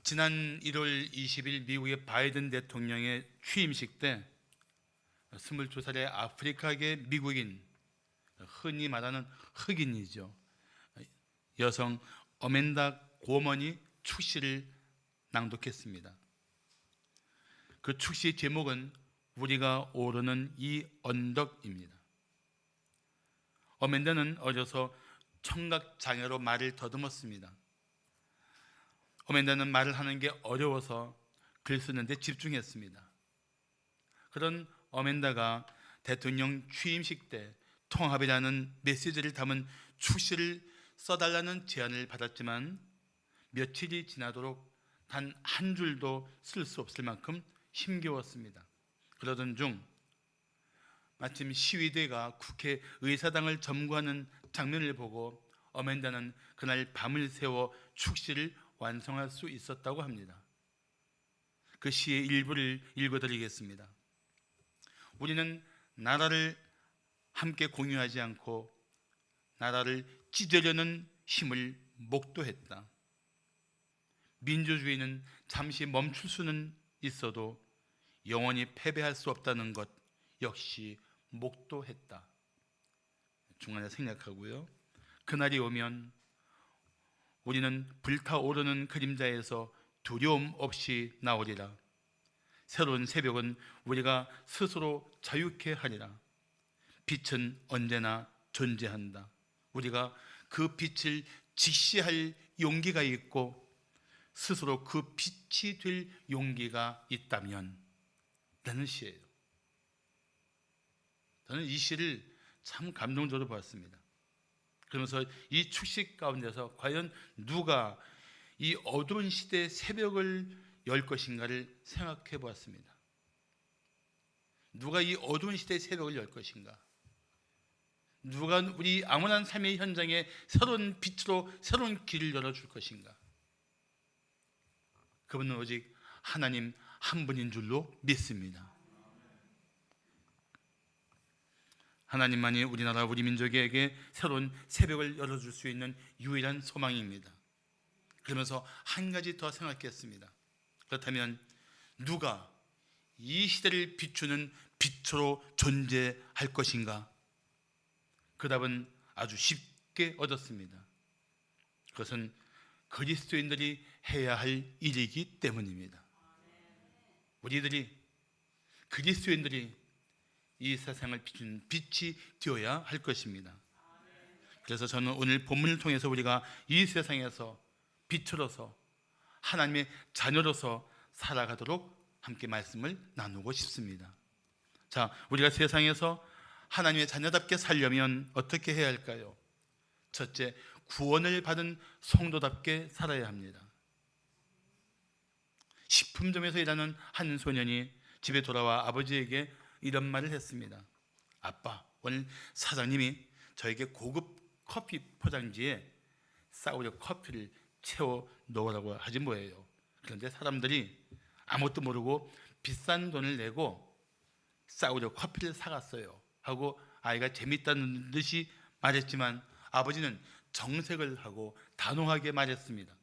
지난 1월 20일 미국의 바이든 대통령의 취임식 때 22살의 아프리카계 미국인, 흔히 말하는 흑인이죠, 여성 어멘다 고먼이 축시를 낭독했습니다. 그 축시 제목은 우리가 오르는 이 언덕입니다. 어멘다는 어려서 청각장애로 말을 더듬었습니다. 어멘다는 말을 하는 게 어려워서 글 쓰는데 집중했습니다. 그런 어멘다가 대통령 취임식 때 통합이라는 메시지를 담은 축시를 써달라는 제안을 받았지만 며칠이 지나도록 단 한 줄도 쓸 수 없을 만큼 힘겨웠습니다. 그러던 중 마침 시위대가 국회의사당을 점거하는 장면을 보고 어멘다는 그날 밤을 새워 축시를 완성할 수 있었다고 합니다. 그 시의 일부를 읽어드리겠습니다. 우리는 나라를 함께 공유하지 않고 나라를 찢으려는 힘을 목도했다. 민주주의는 잠시 멈출 수는 있어도 영원히 패배할 수 없다는 것 역시 목도했다. 중간에 생략하고요. 그날이 오면 우리는 불타오르는 그림자에서 두려움 없이 나오리라. 새로운 새벽은 우리가 스스로 자유케 하리라. 빛은 언제나 존재한다. 우리가 그 빛을 직시할 용기가 있고 스스로 그 빛이 될 용기가 있다면, 라는 시예요. 저는 이 시를 참 감동적으로 봤습니다. 그러면서 이 축식 가운데서 과연 누가 이 어두운 시대의 새벽을 열 것인가를 생각해 보았습니다. 누가 이 어두운 시대의 새벽을 열 것인가? 누가 우리 암울한 삶의 현장에 새로운 빛으로 새로운 길을 열어줄 것인가? 그분은 오직 하나님 한 분인 줄로 믿습니다. 하나님만이 우리나라 우리 민족에게 새로운 새벽을 열어줄 수 있는 유일한 소망입니다. 그러면서 한 가지 더 생각했습니다. 그렇다면 누가 이 시대를 비추는 빛으로 존재할 것인가? 그 답은 아주 쉽게 얻었습니다. 그것은 그리스도인들이 해야 할 일이기 때문입니다. 우리들이, 그리스도인들이 이 세상을 비추는 빛이 되어야 할 것입니다. 그래서 저는 오늘 본문을 통해서 우리가 이 세상에서 빛으로서 하나님의 자녀로서 살아가도록 함께 말씀을 나누고 싶습니다. 자, 우리가 세상에서 하나님의 자녀답게 살려면 어떻게 해야 할까요? 첫째, 구원을 받은 성도답게 살아야 합니다. 식품점에서 일하는 한 소년이 집에 돌아와 아버지에게 이런 말을 했습니다. 아빠, 오늘 사장님이 저에게 고급 커피 포장지에 싸구려 커피를 채워 넣으라고 하지 뭐예요. 그런데 사람들이 아무것도 모르고 비싼 돈을 내고 싸구려 커피를 사갔어요 하고 아이가 재밌다는 듯이 말했지만 아버지는 정색을 하고 단호하게 말했습니다.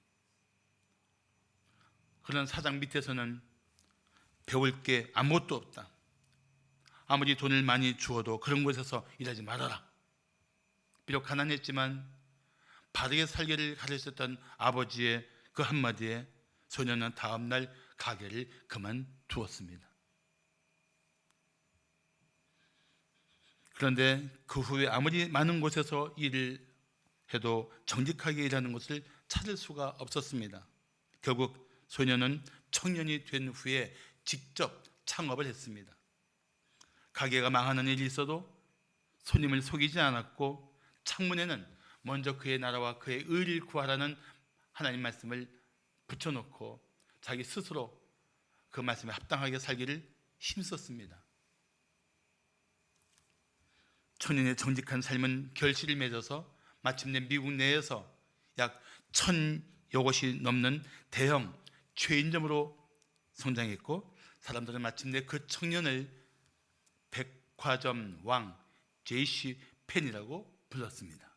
그런 사장 밑에서는 배울 게 아무것도 없다. 아무리 돈을 많이 주어도 그런 곳에서 일하지 말아라. 비록 가난했지만 바르게 살기를 가르쳤던 아버지의 그 한마디에 소년은 다음날 가게를 그만두었습니다. 그런데 그 후에 아무리 많은 곳에서 일을 해도 정직하게 일하는 곳을 찾을 수가 없었습니다. 결국 소년은 청년이 된 후에 직접 창업을 했습니다. 가게가 망하는 일이 있어도 손님을 속이지 않았고 창문에는 먼저 그의 나라와 그의 의를 구하라는 하나님 말씀을 붙여놓고 자기 스스로 그 말씀에 합당하게 살기를 힘썼습니다. 청년의 정직한 삶은 결실을 맺어서 마침내 미국 내에서 약 1000여 곳이 넘는 대형 체인점으로 성장했고 사람들은 마침내 그 청년을 백화점 왕 J.C. 펜이라고 불렀습니다.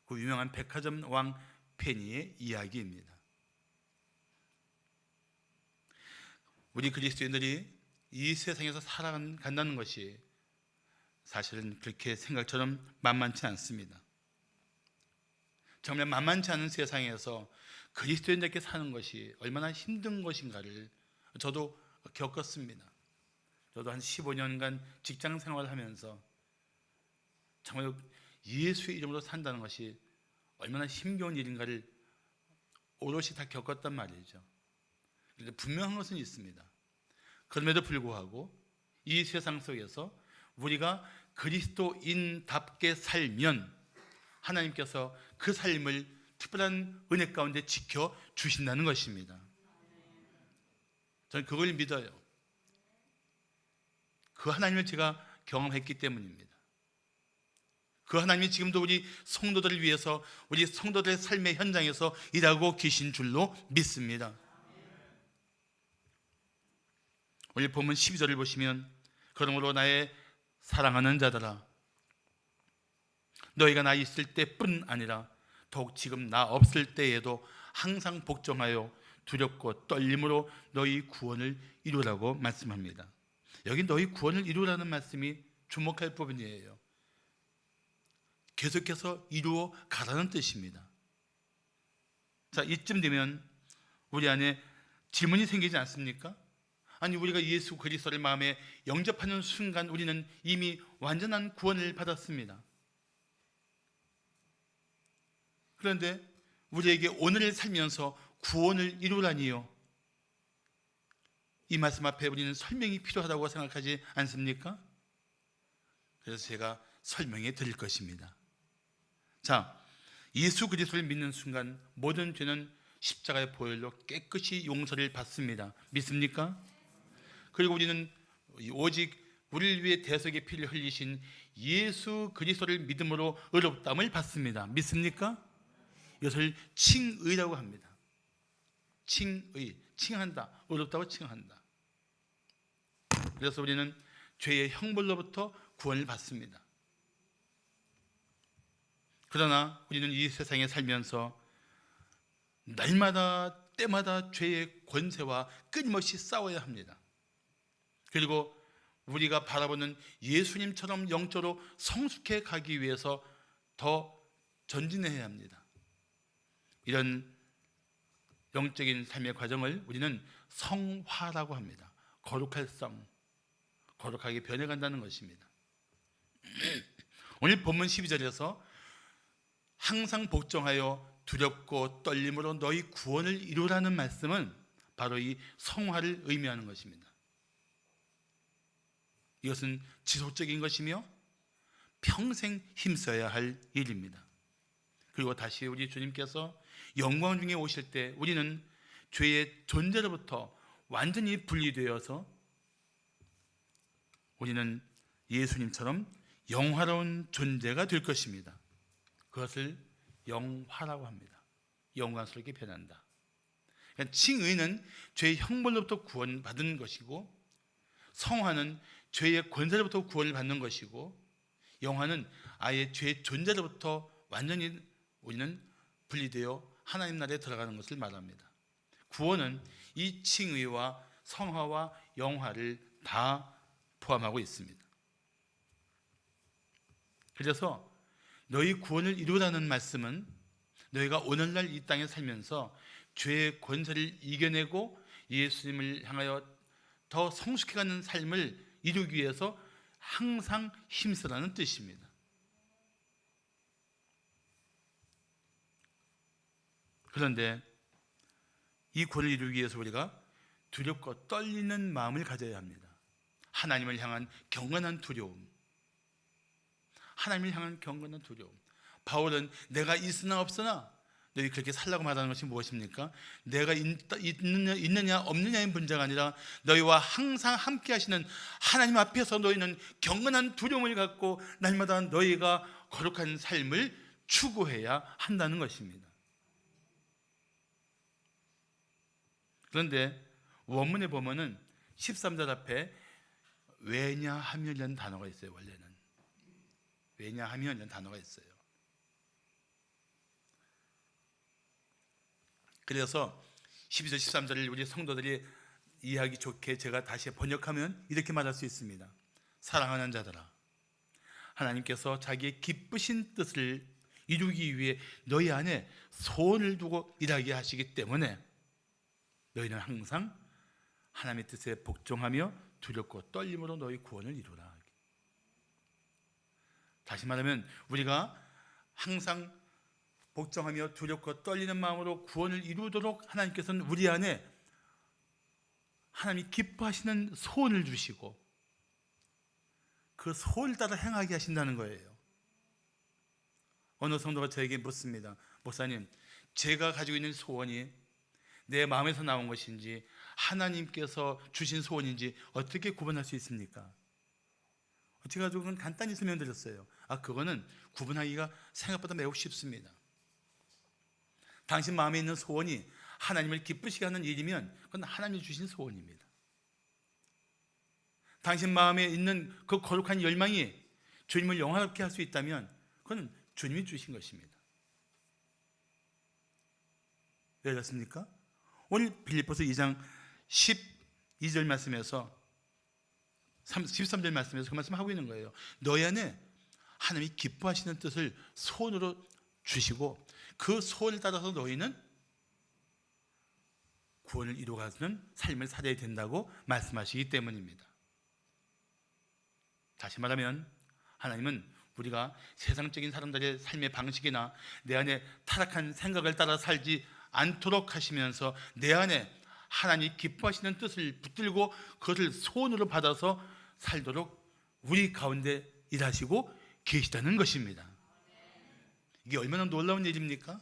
그 유명한 백화점 왕 펜이의 이야기입니다. 우리 그리스도인들이 이 세상에서 살아간다는 것이 사실은 그렇게 생각처럼 만만치 않습니다. 정말 만만치 않은 세상에서 그리스도인들께 사는 것이 얼마나 힘든 것인가를 저도 겪었습니다. 저도 한 15년간 직장 생활을 하면서 정말 예수의 이름으로 산다는 것이 얼마나 힘겨운 일인가를 오롯이 다 겪었단 말이죠. 그런데 분명한 것은 있습니다. 그럼에도 불구하고 이 세상 속에서 우리가 그리스도인답게 살면 하나님께서 그 삶을 특별한 은혜 가운데 지켜 주신다는 것입니다. 저는 그걸 믿어요. 그 하나님을 제가 경험했기 때문입니다. 그 하나님이 지금도 우리 성도들을 위해서 우리 성도들의 삶의 현장에서 일하고 계신 줄로 믿습니다. 오늘 본문 12절을 보시면 그러므로 나의 사랑하는 자들아 너희가 나 있을 때뿐 아니라 더욱 지금 나 없을 때에도 항상 복종하여 두렵고 떨림으로 너희 구원을 이루라고 말씀합니다. 여기 너희 구원을 이루라는 말씀이 주목할 부분이에요. 계속해서 이루어 가라는 뜻입니다. 자, 이쯤 되면 우리 안에 질문이 생기지 않습니까? 아니, 우리가 예수 그리스도를 마음에 영접하는 순간 우리는 이미 완전한 구원을 받았습니다. 그런데 우리에게 오늘을 살면서 구원을 이루라니요, 이 말씀 앞에 우리는 설명이 필요하다고 생각하지 않습니까? 그래서 제가 설명해 드릴 것입니다. 자, 예수 그리스도를 믿는 순간 모든 죄는 십자가의 보혈로 깨끗이 용서를 받습니다. 믿습니까? 그리고 우리는 오직 우리를 위해 대속의 피를 흘리신 예수 그리스도를 믿음으로 의롭다함을 받습니다. 믿습니까? 이것을 칭의라고 합니다. 칭의, 칭한다, 의롭다고 칭한다. 그래서 우리는 죄의 형벌로부터 구원을 받습니다. 그러나 우리는 이 세상에 살면서 날마다 때마다 죄의 권세와 끊임없이 싸워야 합니다. 그리고 우리가 바라보는 예수님처럼 영적으로 성숙해 가기 위해서 더 전진해야 합니다. 이런 영적인 삶의 과정을 우리는 성화라고 합니다. 거룩할 성, 거룩하게 변해간다는 것입니다. 오늘 본문 12절에서 항상 복종하여 두렵고 떨림으로 너희 구원을 이루라는 말씀은 바로 이 성화를 의미하는 것입니다. 이것은 지속적인 것이며 평생 힘써야 할 일입니다. 그리고 다시 우리 주님께서 영광 중에 오실 때 우리는 죄의 존재로부터 완전히 분리되어서 우리는 예수님처럼 영화로운 존재가 될 것입니다. 그것을 영화라고 합니다. 영광스럽게 변한다. 그러니까 칭의는 죄의 형벌로부터 구원받은 것이고, 성화는 죄의 권세로부터 구원을 받는 것이고, 영화는 아예 죄의 존재로부터 완전히 우리는 분리되어 하나님 나라에 들어가는 것을 말합니다. 구원은 이 칭의와 성화와 영화를 다 포함하고 있습니다. 그래서 너희 구원을 이루라는 말씀은 너희가 오늘날 이 땅에 살면서 죄의 권세를 이겨내고 예수님을 향하여 더 성숙해가는 삶을 이루기 위해서 항상 힘쓰라는 뜻입니다. 그런데 이 구원을 이루기 위해서 우리가 두렵고 떨리는 마음을 가져야 합니다. 하나님을 향한 경건한 두려움, 하나님을 향한 경건한 두려움. 바울은 내가 있으나 없으나, 너희 그렇게 살라고 말하는 것이 무엇입니까? 내가 있느냐 없느냐의 문제가 아니라 너희와 항상 함께 하시는 하나님 앞에서 너희는 경건한 두려움을 갖고 날마다 너희가 거룩한 삶을 추구해야 한다는 것입니다. 그런데 원문에 보면은 13절 앞에 왜냐하면이라는 단어가 있어요. 원래는 왜냐하면이라는 단어가 있어요. 그래서 12절 13절을 우리 성도들이 이해하기 좋게 제가 다시 번역하면 이렇게 말할 수 있습니다. 사랑하는 자들아, 하나님께서 자기의 기쁘신 뜻을 이루기 위해 너희 안에 소원을 두고 일하게 하시기 때문에 너희는 항상 하나님의 뜻에 복종하며 두렵고 떨림으로 너희 구원을 이루라. 다시 말하면 우리가 항상 복종하며 두렵고 떨리는 마음으로 구원을 이루도록 하나님께서는 우리 안에 하나님이 기뻐하시는 소원을 주시고 그 소원을 따라 행하게 하신다는 거예요. 어느 성도가 저에게 묻습니다. 목사님, 제가 가지고 있는 소원이 내 마음에서 나온 것인지 하나님께서 주신 소원인지 어떻게 구분할 수 있습니까? 제가 그건 간단히 설명드렸어요. 그거는 구분하기가 생각보다 매우 쉽습니다. 당신 마음에 있는 소원이 하나님을 기쁘시게 하는 일이면 그건 하나님이 주신 소원입니다. 당신 마음에 있는 그 거룩한 열망이 주님을 영화롭게 할 수 있다면 그건 주님이 주신 것입니다. 왜 그렇습니까? 오늘 빌립보서 2장 12절 말씀에서 13절 말씀에서 그 말씀하고 있는 거예요. 너희 안에 하나님이 기뻐하시는 뜻을 소원으로 주시고 그 소원을 따라서 너희는 구원을 이루어가는 삶을 살아야 된다고 말씀하시기 때문입니다. 다시 말하면 하나님은 우리가 세상적인 사람들의 삶의 방식이나 내 안에 타락한 생각을 따라 살지 않도록 하시면서 내 안에 하나님이 기뻐하시는 뜻을 붙들고 그것을 소원으로 받아서 살도록 우리 가운데 일하시고 계시다는 것입니다. 이게 얼마나 놀라운 일입니까?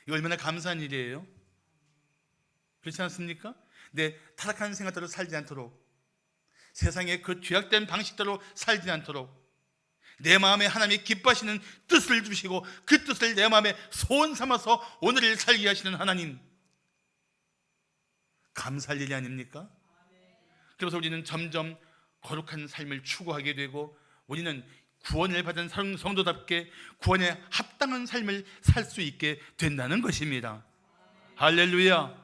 이게 얼마나 감사한 일이에요? 그렇지 않습니까? 내 타락한 생각대로 살지 않도록, 세상의 그 죄악된 방식대로 살지 않도록 내 마음에 하나님이 기뻐하시는 뜻을 주시고 그 뜻을 내 마음에 소원 삼아서 오늘을 살게 하시는 하나님, 감사할 일이 아닙니까? 그래서 우리는 점점 거룩한 삶을 추구하게 되고 우리는 구원을 받은 성도답게 구원에 합당한 삶을 살 수 있게 된다는 것입니다. 할렐루야.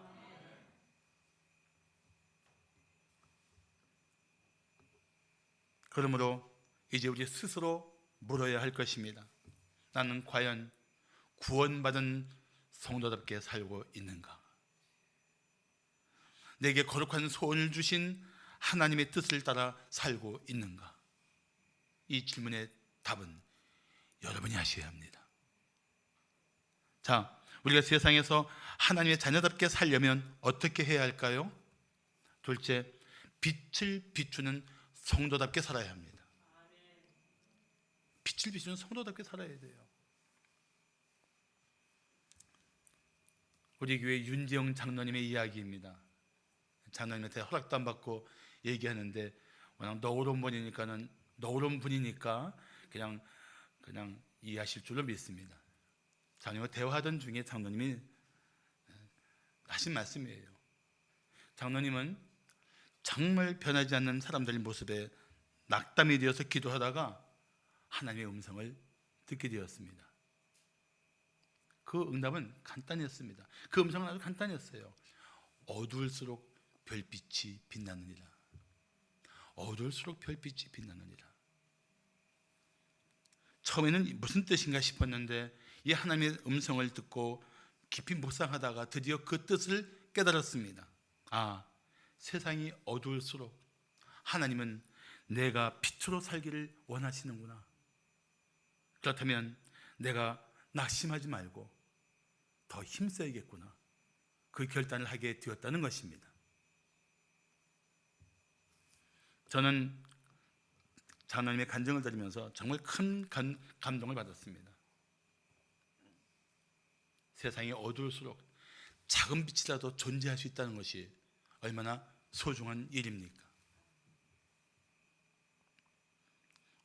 그러므로 이제 우리 스스로 물어야 할 것입니다. 나는 과연 구원받은 성도답게 살고 있는가? 내게 거룩한 소원을 주신 하나님의 뜻을 따라 살고 있는가? 이 질문의 답은 여러분이 하셔야 합니다. 자, 우리가 세상에서 하나님의 자녀답게 살려면 어떻게 해야 할까요? 둘째, 빛을 비추는 성도답게 살아야 합니다. 빛을 비추는 성도답게 살아야 돼요. 우리 교회 윤지영 장로님의 이야기입니다. 장로님한테 허락도 안 받고 얘기하는데 워낙 너그러운 분이니까 그냥 이해하실 줄로 믿습니다. 장로님과 대화하던 중에 장로님이 하신 말씀이에요. 장로님은 정말 변하지 않는 사람들의 모습에 낙담이 되어서 기도하다가 하나님의 음성을 듣게 되었습니다. 그 응답은 간단했습니다. 그 음성은 아주 간단했어요. 어두울수록 별빛이 빛나느니라. 어두울수록 별빛이 빛나느니라. 처음에는 무슨 뜻인가 싶었는데 이 하나님의 음성을 듣고 깊이 묵상하다가 드디어 그 뜻을 깨달았습니다. 세상이 어두울수록 하나님은 내가 빛으로 살기를 원하시는구나. 그렇다면 내가 낙심하지 말고 더 힘써야겠구나. 그 결단을 하게 되었다는 것입니다. 저는 장로님의 간증을 들으면서 정말 큰 감동을 받았습니다. 세상이 어두울수록 작은 빛이라도 존재할 수 있다는 것이 얼마나 소중한 일입니까?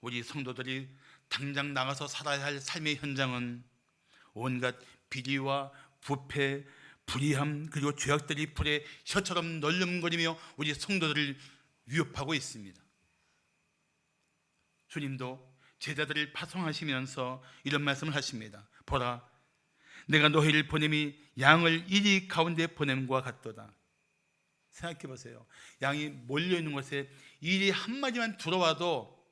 우리 성도들이 당장 나가서 살아야 할 삶의 현장은 온갖 비리와 부패, 불의함 그리고 죄악들이 불에 혀처럼 널름거리며 우리 성도들을 위협하고 있습니다. 주님도 제자들을 파송하시면서 이런 말씀을 하십니다. 보라, 내가 너희를 보냄이 양을 이리 가운데 보냄과 같도다. 생각해 보세요. 양이 몰려 있는 곳에 일이 한 마리만 들어와도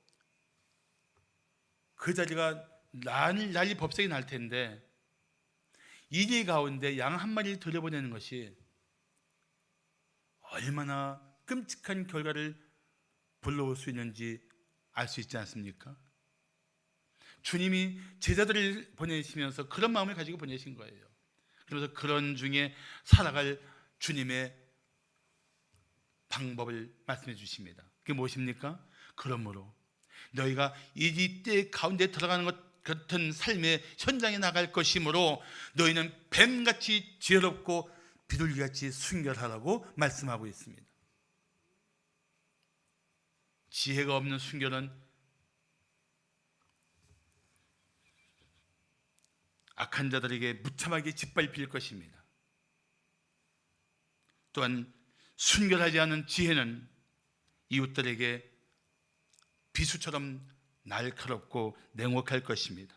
그 자리가 난리 법석이 날 텐데, 이리 가운데 양 한 마리를 들여보내는 것이 얼마나 끔찍한 결과를 불러올 수 있는지 알 수 있지 않습니까? 주님이 제자들을 보내시면서 그런 마음을 가지고 보내신 거예요. 그러면서 그런 중에 살아갈 주님의 방법을 말씀해 주십니다. 그게 무엇입니까? 그러므로 너희가 이 때 가운데 들어가는 것 같은 삶의 현장에 나갈 것이므로 너희는 뱀같이 지혜롭고 비둘기같이 순결하라고 말씀하고 있습니다. 지혜가 없는 순결은 악한 자들에게 무참하게 짓밟힐 것입니다. 또한 순결하지 않은 지혜는 이웃들에게 비수처럼 날카롭고 냉혹할 것입니다.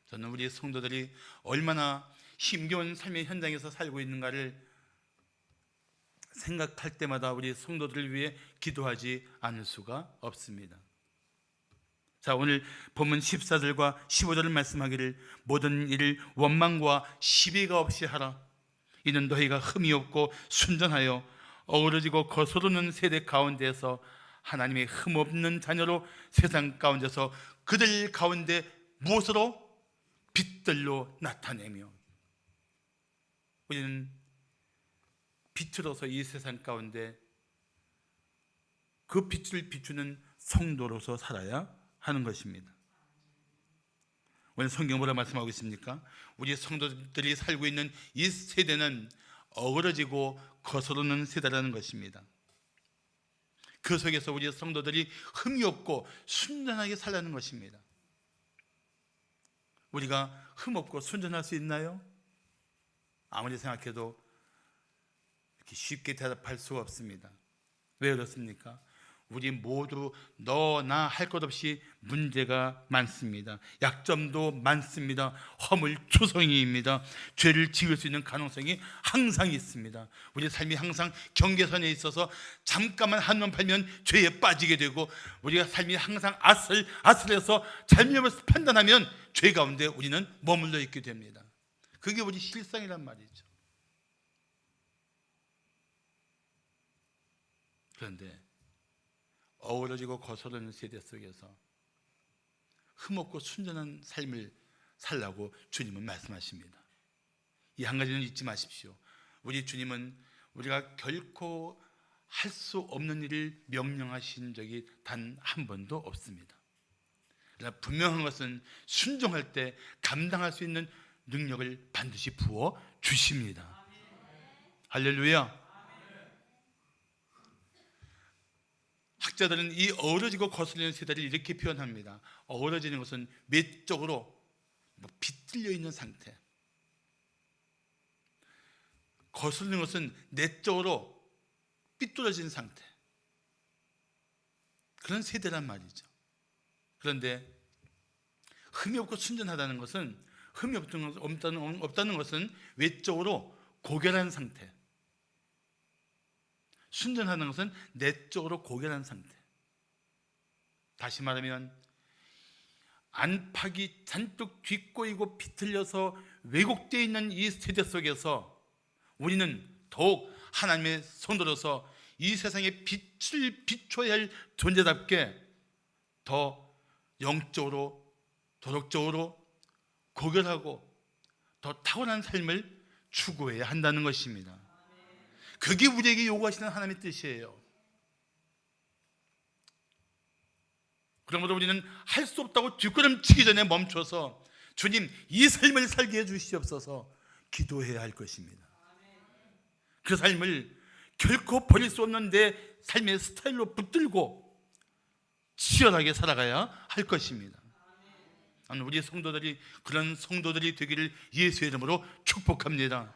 저는 우리 성도들이 얼마나 힘겨운 삶의 현장에서 살고 있는가를 생각할 때마다 우리 성도들을 위해 기도하지 않을 수가 없습니다. 자, 오늘 본문 14절과 15절을 말씀하기를 모든 일을 원망과 시비가 없이 하라. 이는 너희가 흠이 없고 순전하여 어우러지고 거스르는 세대 가운데서 하나님의 흠없는 자녀로 세상 가운데서 그들 가운데 무엇으로? 빛들로 나타내며, 우리는 빛으로서 이 세상 가운데 그 빛을 비추는 성도로서 살아야 하는 것입니다. 오늘 성경 뭐라 말씀하고 있습니까? 우리 성도들이 살고 있는 이 세대는 어그러지고 거스르는 세대라는 것입니다. 그 속에서 우리 성도들이 흠이 없고 순전하게 살라는 것입니다. 우리가 흠 없고 순전할 수 있나요? 아무리 생각해도 이렇게 쉽게 대답할 수가 없습니다. 왜 그렇습니까? 우리 모두 너나 할 것 없이 문제가 많습니다. 약점도 많습니다. 허물투성이입니다. 죄를 지을 수 있는 가능성이 항상 있습니다. 우리 삶이 항상 경계선에 있어서 잠깐만 한눈 팔면 죄에 빠지게 되고, 우리가 삶이 항상 아슬아슬해서 잘못을 판단하면 죄 가운데 우리는 머물러 있게 됩니다. 그게 우리 실상이란 말이죠. 그런데 어우러지고 거스르는 세대 속에서 흠없고 순전한 삶을 살라고 주님은 말씀하십니다. 이 한 가지는 잊지 마십시오. 우리 주님은 우리가 결코 할 수 없는 일을 명령하신 적이 단 한 번도 없습니다. 그러나 분명한 것은 순종할 때 감당할 수 있는 능력을 반드시 부어 주십니다. 할렐루야. 학자들은 이 어우러지고 거슬리는 세대를 이렇게 표현합니다. 어우러지는 것은 외적으로 비틀려 있는 상태, 거슬리는 것은 내적으로 삐뚤어진 상태, 그런 세대란 말이죠. 그런데 흠이 없고 순전하다는 것은, 흠이 없다는 것은 외적으로 고결한 상태, 순전하는 것은 내적으로 고결한 상태. 다시 말하면 안팎이 잔뜩 뒷꼬이고 비틀려서 왜곡되어 있는 이 세대 속에서 우리는 더욱 하나님의 성도로서 이 세상에 빛을 비춰야 할 존재답게 더 영적으로, 도덕적으로 고결하고 더 탁월한 삶을 추구해야 한다는 것입니다. 그게 우리에게 요구하시는 하나님의 뜻이에요. 그러므로 우리는 할 수 없다고 뒷걸음치기 전에 멈춰서 주님, 이 삶을 살게 해주시옵소서 기도해야 할 것입니다. 그 삶을 결코 버릴 수 없는 내 삶의 스타일로 붙들고 치열하게 살아가야 할 것입니다. 우리 성도들이 그런 성도들이 되기를 예수의 이름으로 축복합니다.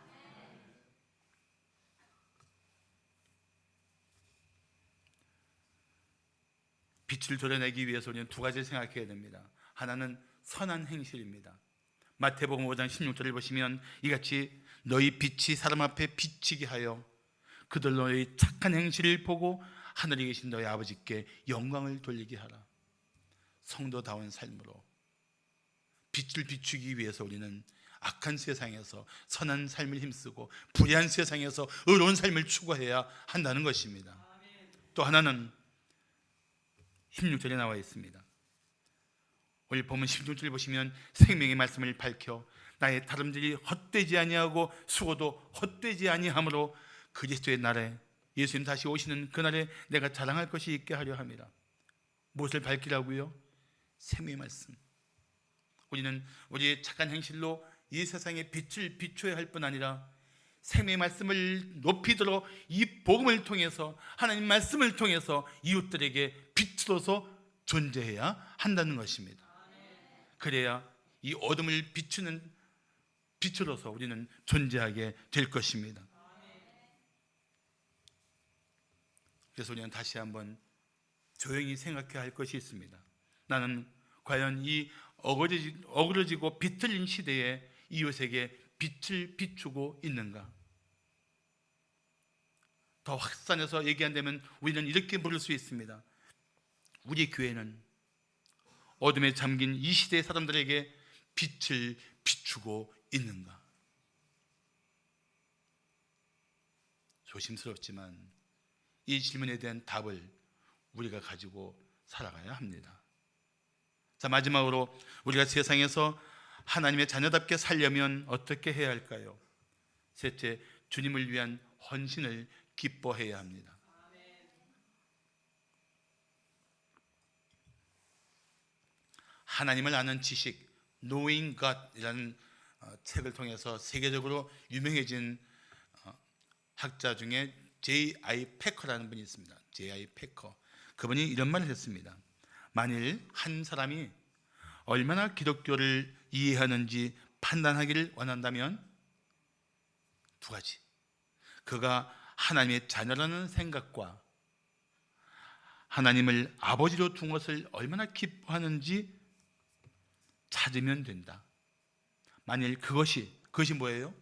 빛을 드러내기 위해서 우리는 두 가지를 생각해야 됩니다. 하나는 선한 행실입니다. 마태복음 5장 16절을 보시면 이같이 너희 빛이 사람 앞에 비치게 하여 그들로의 착한 행실을 보고 하늘에 계신 너희 아버지께 영광을 돌리게 하라. 성도다운 삶으로 빛을 비추기 위해서 우리는 악한 세상에서 선한 삶을 힘쓰고 불의한 세상에서 의로운 삶을 추구해야 한다는 것입니다. 또 하나는 16절에 나와 있습니다. 오늘 보면 16절 보시면 생명의 말씀을 밝혀 나의 다름질이 헛되지 아니하고 수고도 헛되지 아니하므로 그리스도의 날에 예수님 다시 오시는 그날에 내가 자랑할 것이 있게 하려 함이라. 무엇을 밝히라고요? 생명의 말씀. 우리는 우리의 착한 행실로 이 세상에 빛을 비춰야 할 뿐 아니라 생명의 말씀을 높이 들어 이 복음을 통해서 하나님 말씀을 통해서 이웃들에게 빛으로서 존재해야 한다는 것입니다. 그래야 이 어둠을 비추는 빛으로서 우리는 존재하게 될 것입니다. 그래서 우리는 다시 한번 조용히 생각해야 할 것이 있습니다. 나는 과연 이 어그러지고 비틀린 시대에 이웃에게 빛을 비추고 있는가? 더 확산해서 얘기한다면 우리는 이렇게 물을 수 있습니다. 우리 교회는 어둠에 잠긴 이 시대의 사람들에게 빛을 비추고 있는가? 조심스럽지만 이 질문에 대한 답을 우리가 가지고 살아가야 합니다. 자, 마지막으로 우리가 세상에서 하나님의 자녀답게 살려면 어떻게 해야 할까요? 셋째, 주님을 위한 헌신을 기뻐해야 합니다. 하나님을 아는 지식, Knowing God이라는 책을 통해서 세계적으로 유명해진 학자 중에 J.I. 패커라는 분이 있습니다. J.I. 패커. 그분이 이런 말을 했습니다. 만일 한 사람이 얼마나 기독교를 이해하는지 판단하기를 원한다면 두 가지. 그가 하나님의 자녀라는 생각과 하나님을 아버지로 둔 것을 얼마나 기뻐하는지 찾으면 된다. 만일 그것이 뭐예요?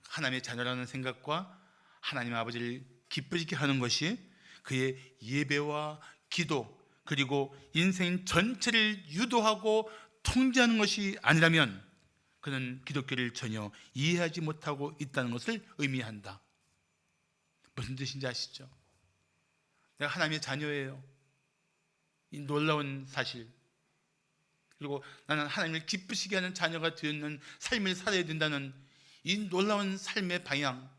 하나님의 자녀라는 생각과 하나님 아버지를 기쁘시게 하는 것이 그의 예배와 기도 그리고 인생 전체를 유도하고 통제하는 것이 아니라면 그는 기독교를 전혀 이해하지 못하고 있다는 것을 의미한다. 무슨 뜻인지 아시죠? 내가 하나님의 자녀예요. 이 놀라운 사실. 그리고 나는 하나님을 기쁘시게 하는 자녀가 되는 삶을 살아야 된다는 이 놀라운 삶의 방향,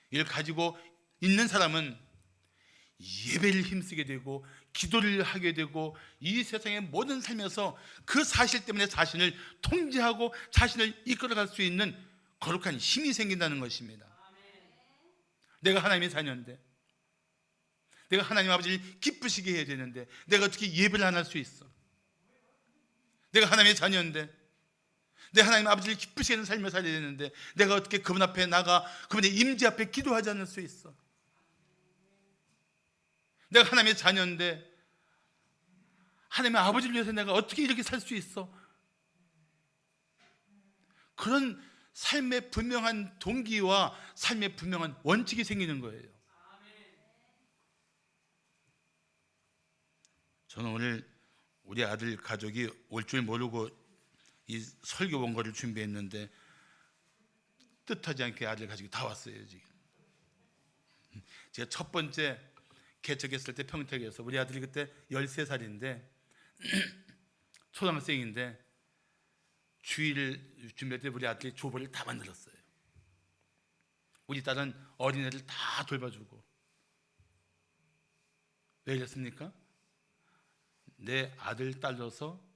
이를 가지고 있는 사람은 예배를 힘쓰게 되고 기도를 하게 되고 이 세상의 모든 삶에서 그 사실 때문에 자신을 통제하고 자신을 이끌어갈 수 있는 거룩한 힘이 생긴다는 것입니다. 내가 하나님의 자녀인데, 내가 하나님 아버지를 기쁘시게 해야 되는데 내가 어떻게 예배를 안 할 수 있어? 내가 하나님의 자녀인데, 내가 하나님 아버지를 기쁘시게 하는 삶을 살아야 되는데 내가 어떻게 그분 앞에 나가 그분의 임재 앞에 기도하지 않을 수 있어? 내가 하나님의 자녀인데 하나님의 아버지를 위해서 내가 어떻게 이렇게 살 수 있어? 그런 삶의 분명한 동기와 삶의 분명한 원칙이 생기는 거예요. 저는 오늘 우리 아들 가족이 올 줄 모르고 이 설교 원고를 준비했는데 뜻하지 않게 아들 가족이 다 왔어요. 지금 제가 첫 번째 개척했을 때 평택에서 우리 아들이 그때 13살인데 초등학생인데 주일을 준비할 때 우리 아들이 조보를 다 만들었어요. 우리 딸은 어린애들 다 돌봐주고. 왜 이랬습니까? 내 아들, 딸로서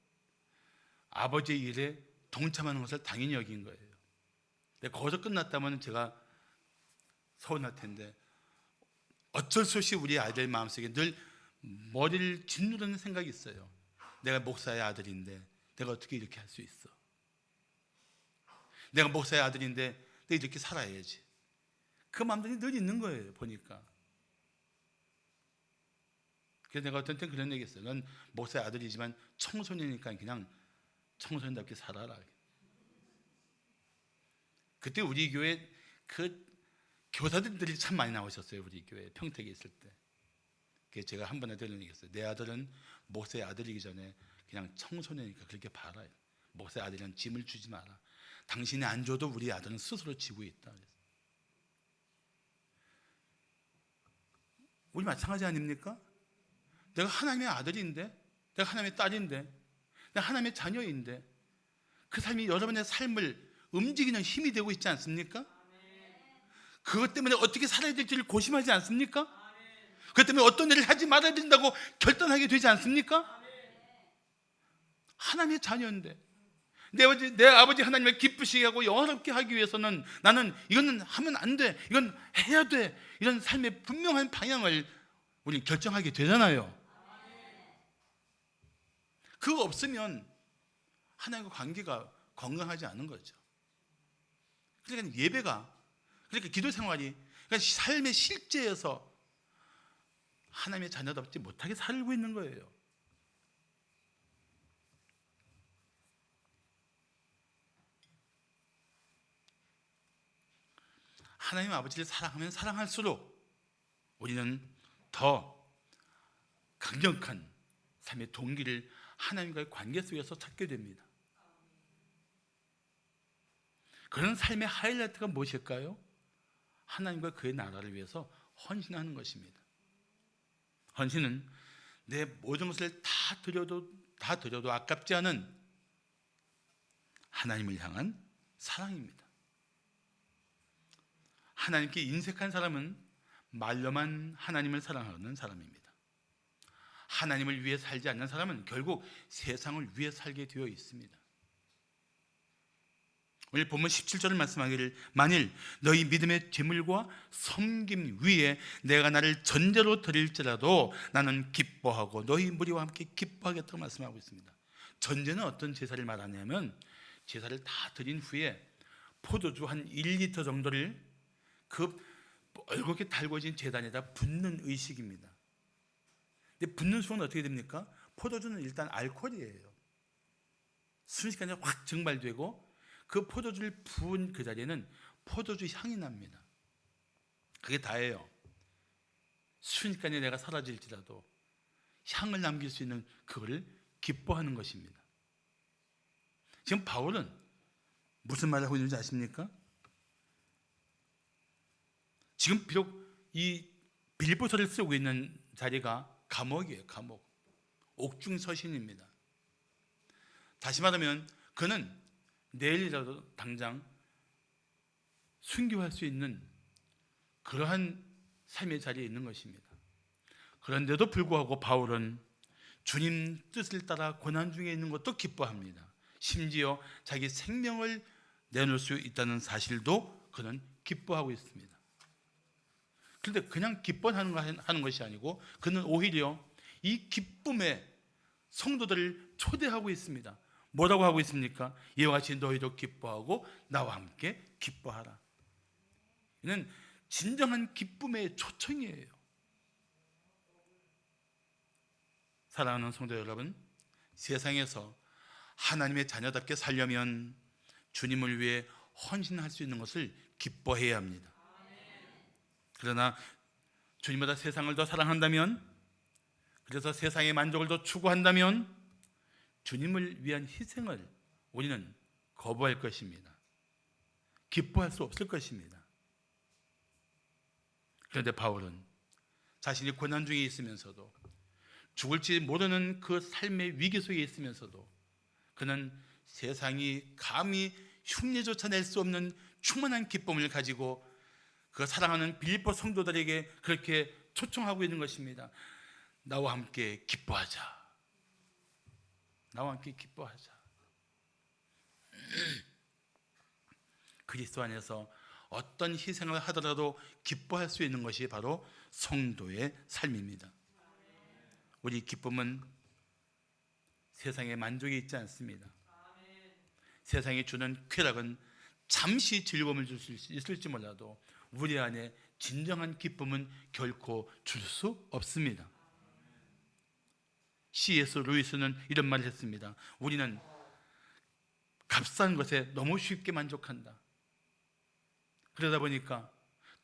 아버지의 일에 동참하는 것을 당연히 여긴 거예요. 거기서 끝났다면 제가 서운할 텐데 어쩔 수 없이 우리 아이들 마음속에 늘 머리를 짓누르는 생각이 있어요. 내가 목사의 아들인데 내가 어떻게 이렇게 할 수 있어? 내가 목사의 아들인데 내가 이렇게 살아야지. 그 마음들이 늘 있는 거예요. 보니까. 그래서 내가 어떤 땐 그런 얘기 했어요. 넌 목사의 아들이지만 청소년이니까 그냥 청소년답게 살아라. 그때 우리 교회 그 교사들이 참 많이 나오셨어요. 우리 교회 평택에 있을 때. 그래서 제가 한 번에 들은 얘기 있어요. 내 아들은 목사의 아들이기 전에 그냥 청소년이니까 그렇게 봐라. 목사의 아들이란 짐을 주지 마라. 당신이 안 줘도 우리 아들은 스스로 지고 있다. 우리 마찬가지 아닙니까? 내가 하나님의 아들인데, 내가 하나님의 딸인데, 내가 하나님의 자녀인데, 그 삶이 여러분의 삶을 움직이는 힘이 되고 있지 않습니까? 그것 때문에 어떻게 살아야 될지를 고심하지 않습니까? 그것 때문에 어떤 일을 하지 말아야 된다고 결단하게 되지 않습니까? 하나님의 자녀인데 내 아버지 하나님을 기쁘시게 하고 영화롭게 하기 위해서는 나는 이거는 하면 안 돼, 이건 해야 돼, 이런 삶의 분명한 방향을 우리 결정하게 되잖아요. 그거 없으면 하나님과 관계가 건강하지 않은 거죠. 그러니까 예배가, 그러니까 기도 생활이, 그러니까 삶의 실제에서 하나님의 자녀답지 못하게 살고 있는 거예요. 하나님 아버지를 사랑하면 사랑할수록 우리는 더 강력한 삶의 동기를 하나님과의 관계 속에서 찾게 됩니다. 그런 삶의 하이라이트가 무엇일까요? 하나님과 그의 나라를 위해서 헌신하는 것입니다. 헌신은 내 모든 것을 다 드려도 아깝지 않은 하나님을 향한 사랑입니다. 하나님께 인색한 사람은 말로만 하나님을 사랑하는 사람입니다. 하나님을 위해 살지 않는 사람은 결국 세상을 위해 살게 되어 있습니다. 오늘 본문 17절을 말씀하기를, 만일 너희 믿음의 재물과 섬김 위에 내가 나를 전제로 드릴지라도 나는 기뻐하고 너희 무리와 함께 기뻐하겠다고 말씀하고 있습니다. 전제는 어떤 제사를 말하냐면, 제사를 다 드린 후에 포도주 한 1리터 정도를 그 멀겋게 달궈진 제단에다 붓는 의식입니다. 근데 붓는 순간 어떻게 됩니까? 포도주는 일단 알코올이에요. 순식간에 확 증발되고 그 포도주를 부은 그 자리에는 포도주 향이 납니다. 그게 다예요. 순식간에 내가 사라질지라도 향을 남길 수 있는 그거를 기뻐하는 것입니다. 지금 바울은 무슨 말을 하고 있는지 아십니까? 지금 비록 이 빌립보서를 쓰고 있는 자리가 감옥이에요. 감옥. 옥중서신입니다. 다시 말하면 그는 내일이라도 당장 순교할 수 있는 그러한 삶의 자리에 있는 것입니다. 그런데도 불구하고 바울은 주님 뜻을 따라 고난 중에 있는 것도 기뻐합니다. 심지어 자기 생명을 내놓을 수 있다는 사실도 그는 기뻐하고 있습니다. 그런데 그냥 기뻐하는 것이 아니고 그는 오히려 이 기쁨에 성도들을 초대하고 있습니다. 뭐라고 하고 있습니까? 이와 같이 너희도 기뻐하고 나와 함께 기뻐하라. 이는 진정한 기쁨의 초청이에요. 사랑하는 성도 여러분, 세상에서 하나님의 자녀답게 살려면 주님을 위해 헌신할 수 있는 것을 기뻐해야 합니다. 그러나 주님보다 세상을 더 사랑한다면, 그래서 세상의 만족을 더 추구한다면 주님을 위한 희생을 우리는 거부할 것입니다. 기뻐할 수 없을 것입니다. 그런데 바울은 자신이 고난 중에 있으면서도, 죽을지 모르는 그 삶의 위기 속에 있으면서도 그는 세상이 감히 흉내조차 낼 수 없는 충만한 기쁨을 가지고 그 사랑하는 빌립보 성도들에게 그렇게 초청하고 있는 것입니다. 나와 함께 기뻐하자. 나와 함께 기뻐하자. 그리스도 안에서 어떤 희생을 하더라도 기뻐할 수 있는 것이 바로 성도의 삶입니다. 우리 기쁨은 세상의 만족이 있지 않습니다. 세상이 주는 쾌락은 잠시 즐거움을 줄 수 있을지 몰라도 우리 안에 진정한 기쁨은 결코 줄 수 없습니다. C.S. 루이스는 이런 말을 했습니다. 우리는 값싼 것에 너무 쉽게 만족한다. 그러다 보니까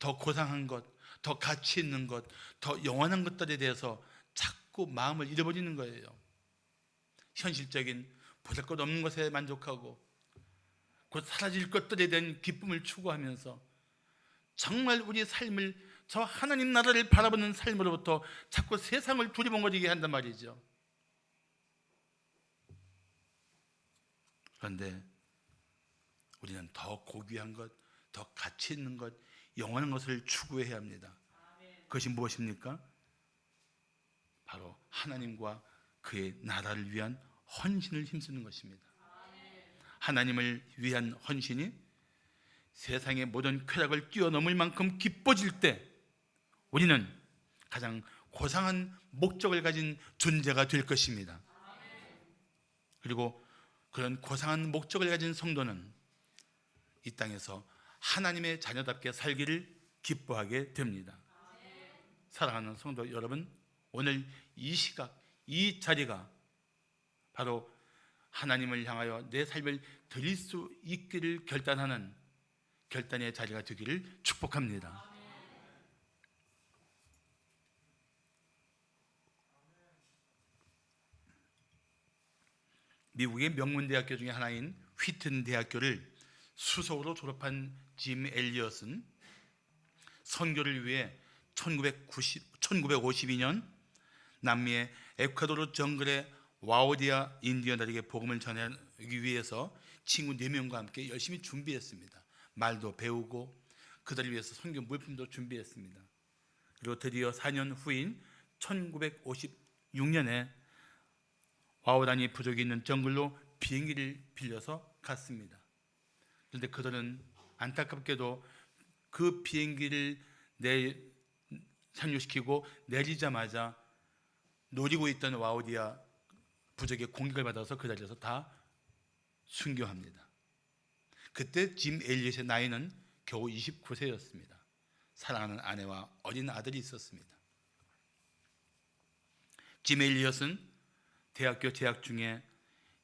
더 고상한 것, 더 가치 있는 것, 더 영원한 것들에 대해서 자꾸 마음을 잃어버리는 거예요. 현실적인 보잘것없는 것에 만족하고 곧 사라질 것들에 대한 기쁨을 추구하면서 정말 우리 삶을 저 하나님 나라를 바라보는 삶으로부터 자꾸 세상을 두리번거리게 한단 말이죠. 그런데 우리는 더 고귀한 것, 더 가치 있는 것, 영원한 것을 추구해야 합니다. 그것이 무엇입니까? 바로 하나님과 그의 나라를 위한 헌신을 힘쓰는 것입니다. 하나님을 위한 헌신이 세상의 모든 쾌락을 뛰어넘을 만큼 기뻐질 때 우리는 가장 고상한 목적을 가진 존재가 될 것입니다. 그리고 그런 고상한 목적을 가진 성도는 이 땅에서 하나님의 자녀답게 살기를 기뻐하게 됩니다. 사랑하는 성도 여러분, 오늘 이 시각, 이 자리가 바로 하나님을 향하여 내 삶을 드릴 수 있기를 결단하는 결단의 자리가 되기를 축복합니다. 미국의 명문대학교 중에 하나인 휘튼 대학교를 수석으로 졸업한 짐 엘리엇은 선교를 위해 1952년 남미의 에콰도르 정글의 와오디아 인디언들에게 복음을 전하기 위해서 친구 4명과 함께 열심히 준비했습니다. 말도 배우고 그들을 위해서 선교 물품도 준비했습니다. 그리고 드디어 4년 후인 1956년에 와오다니 부족이 있는 정글로 비행기를 빌려서 갔습니다. 그런데 그들은 안타깝게도 그 비행기를 착륙시키고 내리자마자 노리고 있던 와오디아 부족의 공격을 받아서 그 자리에서 다 순교합니다. 그때 짐 엘리엇의 나이는 겨우 29세였습니다. 사랑하는 아내와 어린 아들이 있었습니다. 짐 엘리엇은 대학교 재학 중에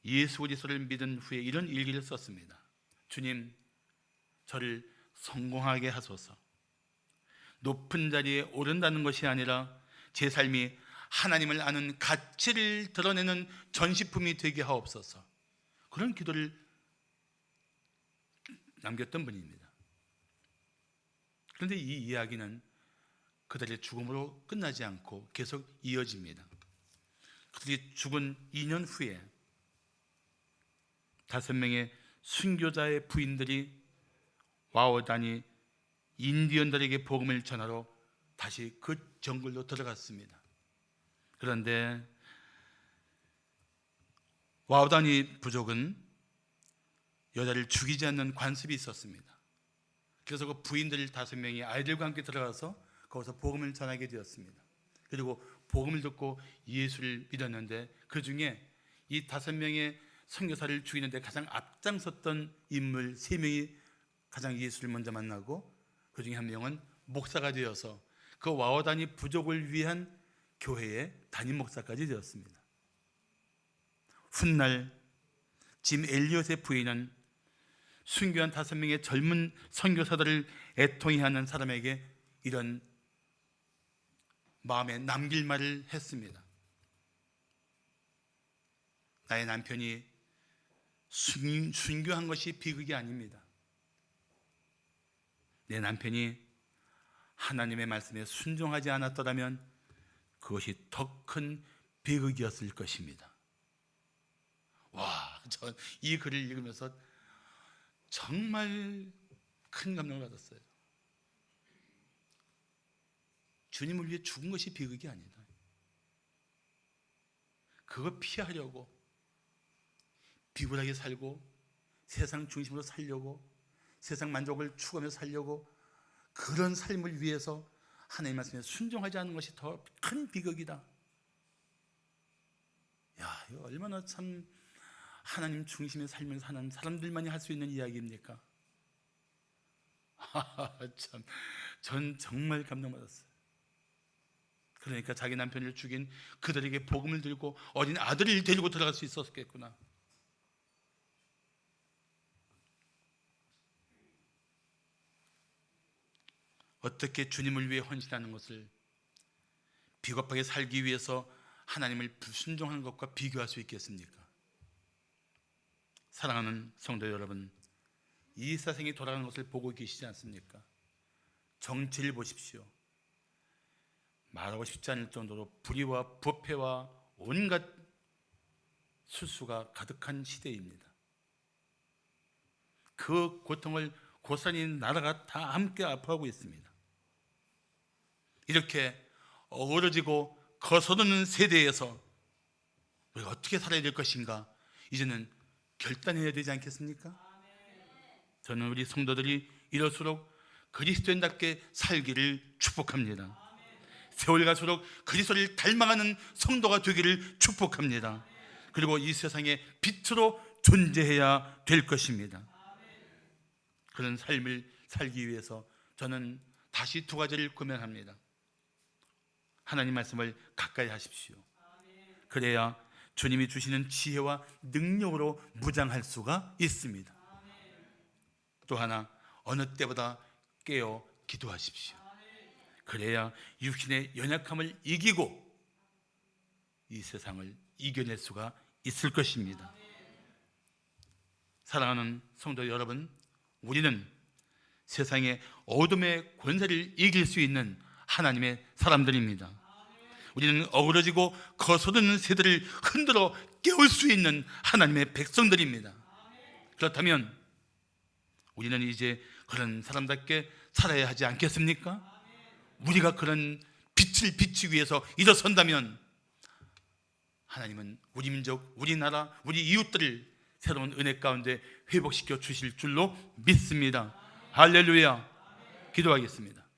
예수 그리스도를 믿은 후에 이런 일기를 썼습니다. 주님, 저를 성공하게 하소서. 높은 자리에 오른다는 것이 아니라 제 삶이 하나님을 아는 가치를 드러내는 전시품이 되게 하옵소서. 그런 기도를 남겼던 분입니다. 그런데 이 이야기는 그들의 죽음으로 끝나지 않고 계속 이어집니다. 그들이 죽은 2년 후에 5명의 순교자의 부인들이 와오다니 인디언들에게 복음을 전하러 다시 그 정글로 들어갔습니다. 그런데 와오다니 부족은 여자를 죽이지 않는 관습이 있었습니다. 그래서 그 부인들 5명이 아이들과 함께 들어가서 거기서 복음을 전하게 되었습니다. 그리고 복음을 듣고 예수를 믿었는데 그 중에 이 5명의 선교사를 죽이는데 가장 앞장섰던 인물 3명이 가장 예수를 먼저 만나고 그 중에 한 명은 목사가 되어서 그 와오다니 부족을 위한 교회의 담임 목사까지 되었습니다. 훗날 짐 엘리엇의 부인은 순교한 5명의 젊은 선교사들을 애통해 하는 사람에게 이런 마음에 남길 말을 했습니다. 나의 남편이 순교한 것이 비극이 아닙니다. 내 남편이 하나님의 말씀에 순종하지 않았더라면 그것이 더 큰 비극이었을 것입니다. 와, 전 이 글을 읽으면서 정말 큰 감동을 받았어요. 주님을 위해 죽은 것이 비극이 아니다. 그거 피하려고 비굴하게 살고 세상 중심으로 살려고 세상 만족을 추구하며 살려고 그런 삶을 위해서 하나님 말씀에 순종하지 않는 것이 더 큰 비극이다. 야, 이거 얼마나 참 하나님 중심의 삶을 사는 사람들만이 할 수 있는 이야기입니까? 참, 전 정말 감동받았어요. 그러니까 자기 남편을 죽인 그들에게 복음을 들고 어린 아들을 데리고 들어갈 수 있었겠구나. 어떻게 주님을 위해 헌신하는 것을 비겁하게 살기 위해서 하나님을 불순종하는 것과 비교할 수 있겠습니까? 사랑하는 성도 여러분, 이 세상이 돌아가는 것을 보고 계시지 않습니까? 정치를 보십시오. 말하고 싶지 않을 정도로 불의와 부패와 온갖 술수가 가득한 시대입니다. 그 고통을 고스란히 나라가 다 함께 아파하고 있습니다. 이렇게 어우러지고 거스르는 세대에서 우리가 어떻게 살아야 될 것인가 이제는 결단해야 되지 않겠습니까? 저는 우리 성도들이 이럴수록 그리스도인답게 살기를 축복합니다. 세월 갈수록 그리스도를 닮아가는 성도가 되기를 축복합니다. 그리고 이 세상에 빛으로 존재해야 될 것입니다. 그런 삶을 살기 위해서 저는 다시 두 가지를 고면합니다. 하나님 말씀을 가까이 하십시오. 그래야 주님이 주시는 지혜와 능력으로 무장할 수가 있습니다. 또 하나, 어느 때보다 깨어 기도하십시오. 그래야 육신의 연약함을 이기고 이 세상을 이겨낼 수가 있을 것입니다. 사랑하는 성도 여러분, 우리는 세상의 어둠의 권세를 이길 수 있는 하나님의 사람들입니다. 우리는 어그러지고 거스르는 세대를 흔들어 깨울 수 있는 하나님의 백성들입니다. 그렇다면 우리는 이제 그런 사람답게 살아야 하지 않겠습니까? 우리가 그런 빛을 비추기 위해서 일어선다면 하나님은 우리 민족, 우리나라, 우리 이웃들을 새로운 은혜 가운데 회복시켜 주실 줄로 믿습니다. 할렐루야. 기도하겠습니다.